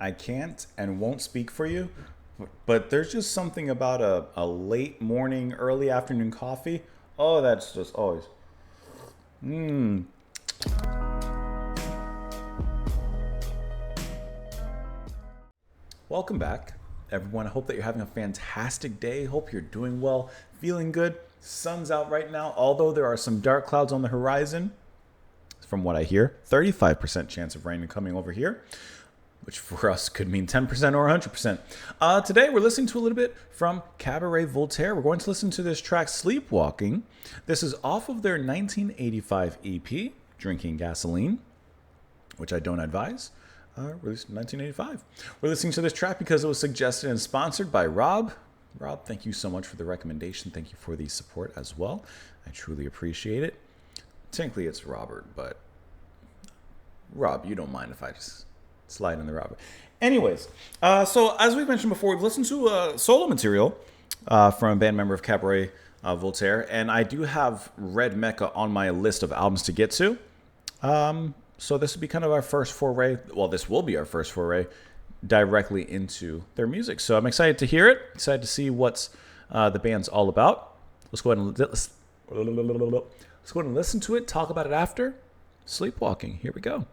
I can't and won't speak for you, but there's just something about a late morning, early afternoon coffee. Oh, that's just always. Mmm. Welcome back, everyone. I hope that you're having a fantastic day. Hope you're doing well, feeling good. Sun's out right now, although there are some dark clouds on the horizon. From what I hear, 35% chance of rain coming over here, which for us could mean 10% or 100%. Today, we're listening to a little bit from Cabaret Voltaire. We're going to listen to this track, Sleepwalking. This is off of their 1985 EP, Drinking Gasoline, which I don't advise. Released in 1985. We're listening to this track because it was suggested and sponsored by Rob. Rob, thank you so much for the recommendation. Thank you for the support as well. I truly appreciate it. Technically, it's Robert, but Rob, you don't mind if I just slide in the Robert. Anyways, so as we mentioned before, we've listened to solo material from a band member of Cabaret Voltaire, and I do have Red Mecca on my list of albums to get to. So this will be kind of our first foray. Well, this will be our first foray directly into their music. So I'm excited to hear it. Excited to see what's the band's all about. Let's go ahead and listen to it. Talk about it after. Sleepwalking. Here we go.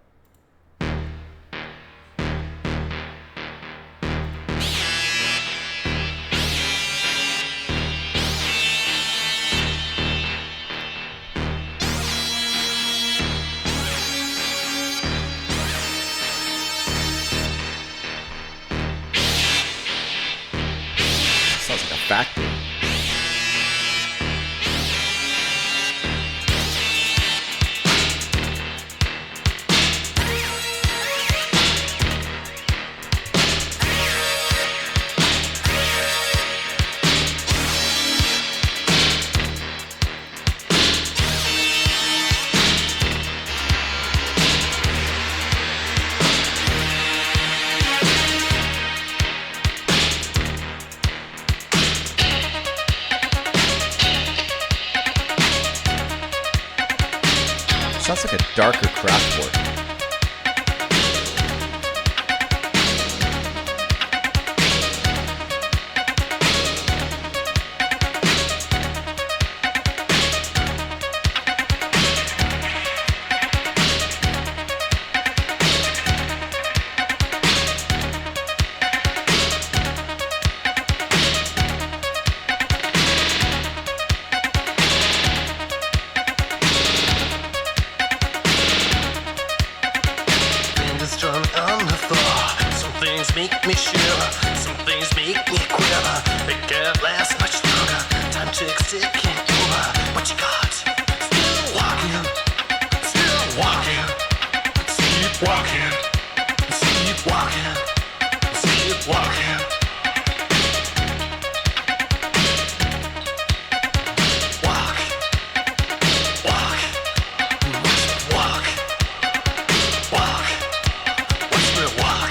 Sounds like a factory. Sounds like a darker Kraftwerk. Make me shiver, some things make me quiver. It can't last much longer. Time ticks ticking over. What you got? Still walking, still walking, sleepwalking, sleepwalking, sleepwalking. Walk, walk, walk, walk. Watch me walk.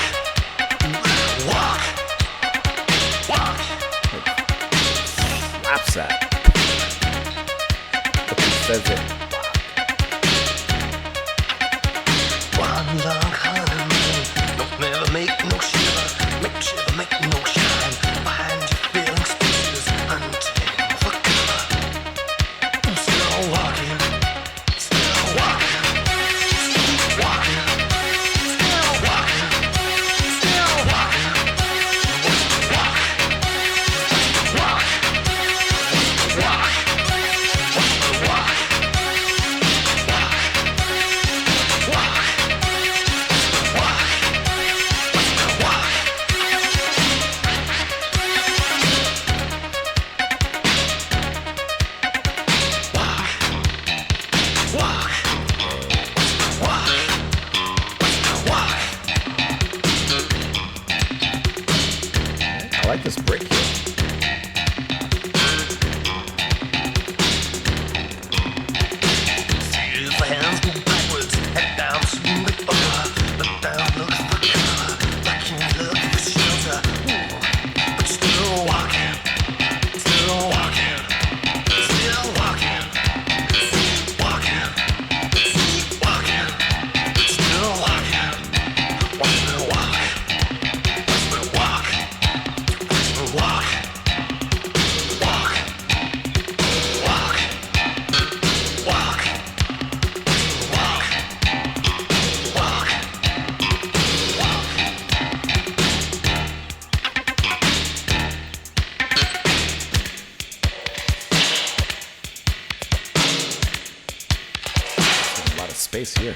Slaps that. But he says it. One long honeymoon. Don't never make no shiver. Make shiver, make no shine. Behind your feeling spaces. Hunting for cover. Still walking. Still walking. Still walking. Still walking. Still walking. Walk. Walk. Walk. Walk. I like this break here. See if the hands move backwards, head down, smooth it over. Look down, look for cover. Back and look for shelter. Ooh, but still walking, still walking, still walking, walking, walking, still walking. Watch me walk. hear.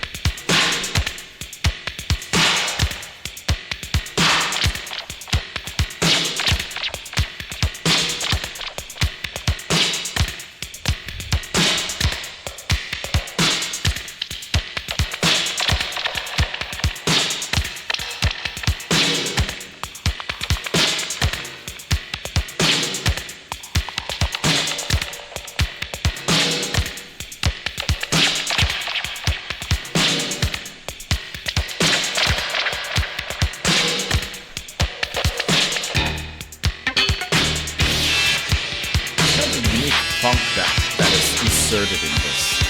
Funk that is inserted in this.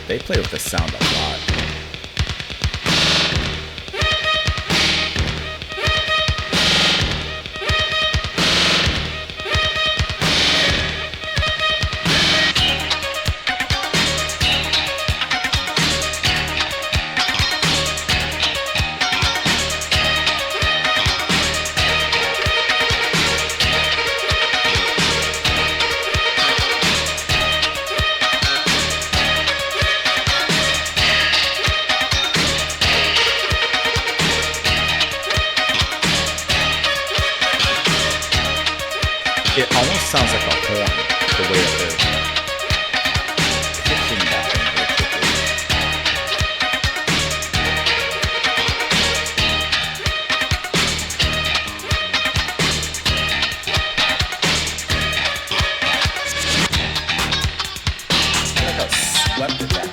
They play with the sound a lot. It almost sounds like a horn, the way that they're pitching that in very quickly. I like how swept it back.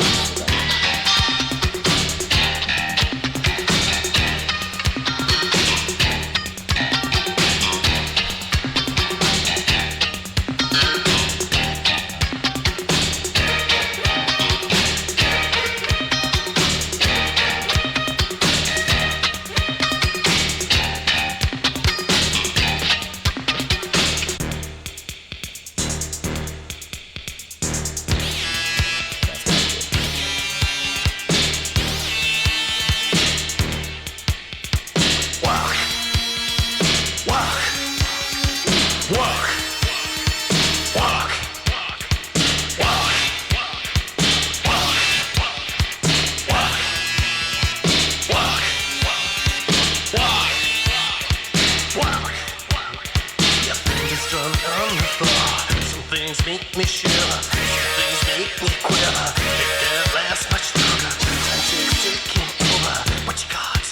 Make me shiver, things make me quiver. It can't last much longer. Time takes taking over. What you got?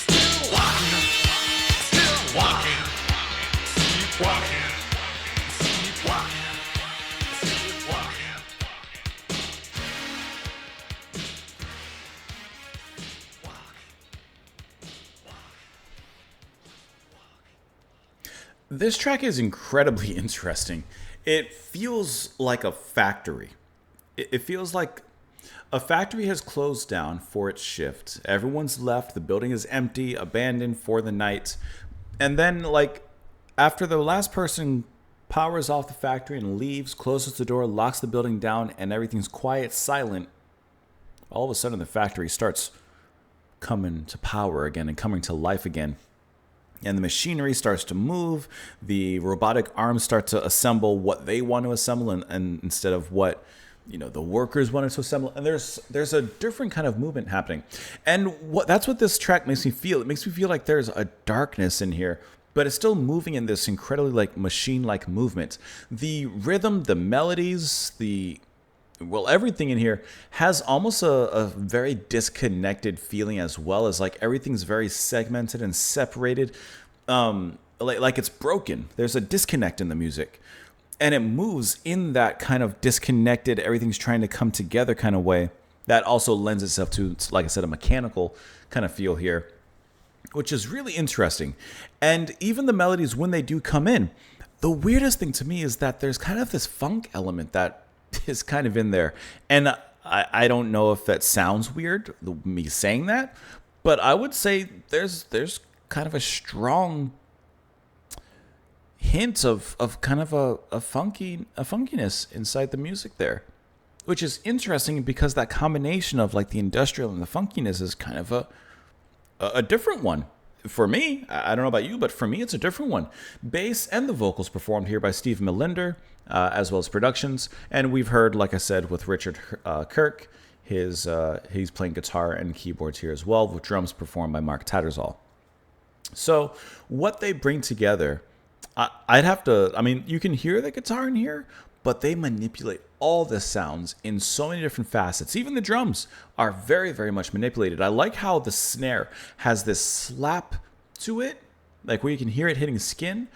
Still walking, still walking, sleepwalking, sleepwalking, sleepwalking. This track is incredibly interesting. It feels like a factory. It feels like a factory has closed down for its shift. Everyone's left. The building is empty, abandoned for the night. And then, like, after the last person powers off the factory and leaves, closes the door, locks the building down, and everything's quiet, silent, all of a sudden the factory starts coming to power again and coming to life again. and the machinery starts to move. The robotic arms start to assemble what they want to assemble, and instead of what the workers wanted to assemble. And there's a different kind of movement happening, and that's what this track makes me feel. It makes me feel like there's a darkness in here, but it's still moving in this incredibly like machine-like movement. The rhythm, the melodies, everything in here has almost a very disconnected feeling, as well as like everything's very segmented and separated, like it's broken. There's a disconnect in the music, and it moves in that kind of disconnected, everything's trying to come together kind of way. That also lends itself to, like I said, a mechanical kind of feel here, which is really interesting. And even the melodies, when they do come in, the weirdest thing to me is that there's kind of this funk element that is kind of in there. And I don't know if that sounds weird, me saying that, but I would say there's kind of a strong hint of kind of a funkiness inside the music there, which is interesting because that combination of like the industrial and the funkiness is kind of a different one. For me, I don't know about you, but for me, it's a different one. Bass and the vocals performed here by Steve Melinder, as well as productions. And we've heard, like I said, with Richard Kirk, he's playing guitar and keyboards here as well, with drums performed by Mark Tattersall. So what they bring together, you can hear the guitar in here, but they manipulate all the sounds in so many different facets. Even the drums are very, very much manipulated. I like how the snare has this slap to it, like where you can hear it hitting skin,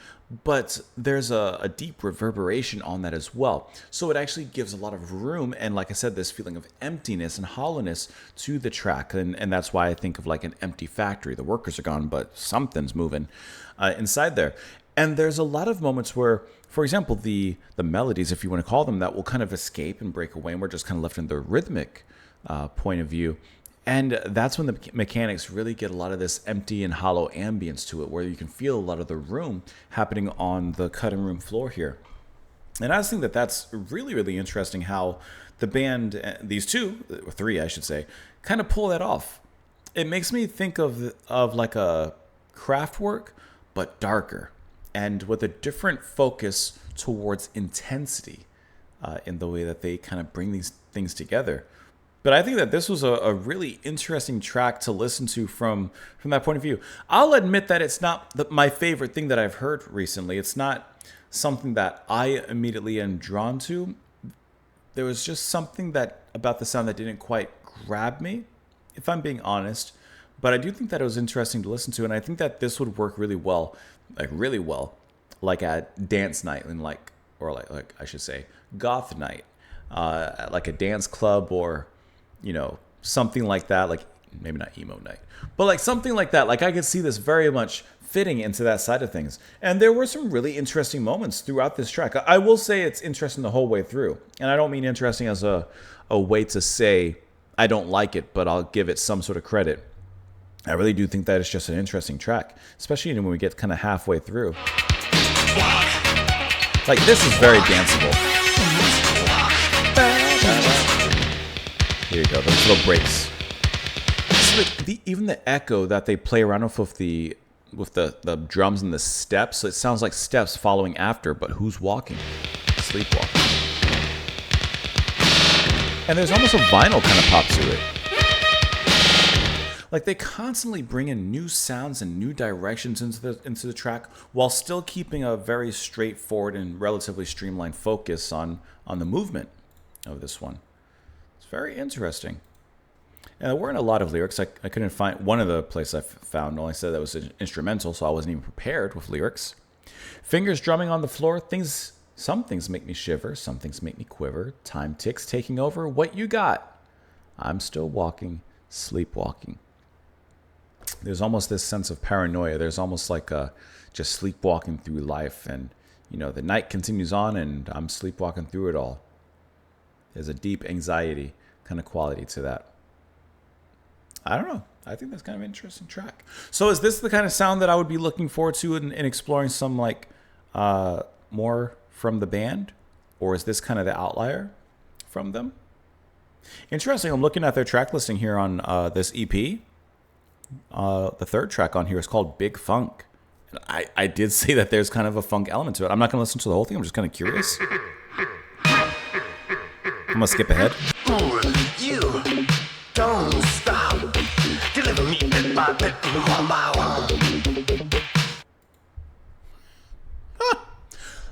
but there's a deep reverberation on that as well. So it actually gives a lot of room, and like I said, this feeling of emptiness and hollowness to the track. And that's why I think of like an empty factory. The workers are gone, but something's moving inside there. And there's a lot of moments where, for example, the melodies, if you want to call them that, will kind of escape and break away, and we're just kind of left in the rhythmic point of view. And that's when the mechanics really get a lot of this empty and hollow ambience to it, where you can feel a lot of the room happening on the cutting room floor here. And I just think that that's really, really interesting how the band, these three, I should say, kind of pull that off. It makes me think of like a Kraftwerk, but darker, and with a different focus towards intensity in the way that they kind of bring these things together. But I think that this was a really interesting track to listen to from that point of view. I'll admit that it's not my favorite thing that I've heard recently. It's not something that I immediately am drawn to. There was just something about the sound that didn't quite grab me, if I'm being honest. But I do think that it was interesting to listen to, and I think that this would work really well, like at dance night, and like I should say, goth night, like a dance club, or something like that. Like maybe not emo night, but like something like that. Like I could see this very much fitting into that side of things. And there were some really interesting moments throughout this track. I will say it's interesting the whole way through, and I don't mean interesting as a way to say I don't like it, but I'll give it some sort of credit. I really do think that it's just an interesting track, especially when we get kind of halfway through. Like, this is very danceable. Here you go, those little breaks. Even the echo that they play around with the drums and the steps, so it sounds like steps following after, but who's walking? Sleepwalking. And there's almost a vinyl kind of pop to it. Like, they constantly bring in new sounds and new directions into the track, while still keeping a very straightforward and relatively streamlined focus on the movement of this one. It's very interesting. And there weren't a lot of lyrics. I couldn't find one of the places I found only said that was instrumental, so I wasn't even prepared with lyrics. Fingers drumming on the floor. Some things make me shiver. Some things make me quiver. Time ticks, taking over. What you got? I'm still walking, sleepwalking. There's almost this sense of paranoia. There's almost like just sleepwalking through life. And, the night continues on and I'm sleepwalking through it all. There's a deep anxiety kind of quality to that. I don't know. I think that's kind of an interesting track. So is this the kind of sound that I would be looking forward to in exploring some more from the band? Or is this kind of the outlier from them? Interesting. I'm looking at their track listing here on this EP. The third track on here is called Big Funk. I did say that there's kind of a funk element to it. I'm not going to listen to the whole thing. I'm just kind of curious. I'm going to skip ahead. You don't stop. Deliver me bit by bit, one by one.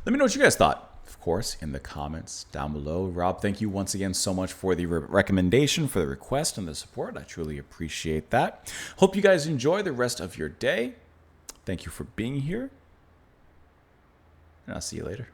Let me know what you guys thought, of course, in the comments down below. Rob, thank you once again so much for the recommendation, for the request, and the support. I truly appreciate that. Hope you guys enjoy the rest of your day. Thank you for being here, and I'll see you later.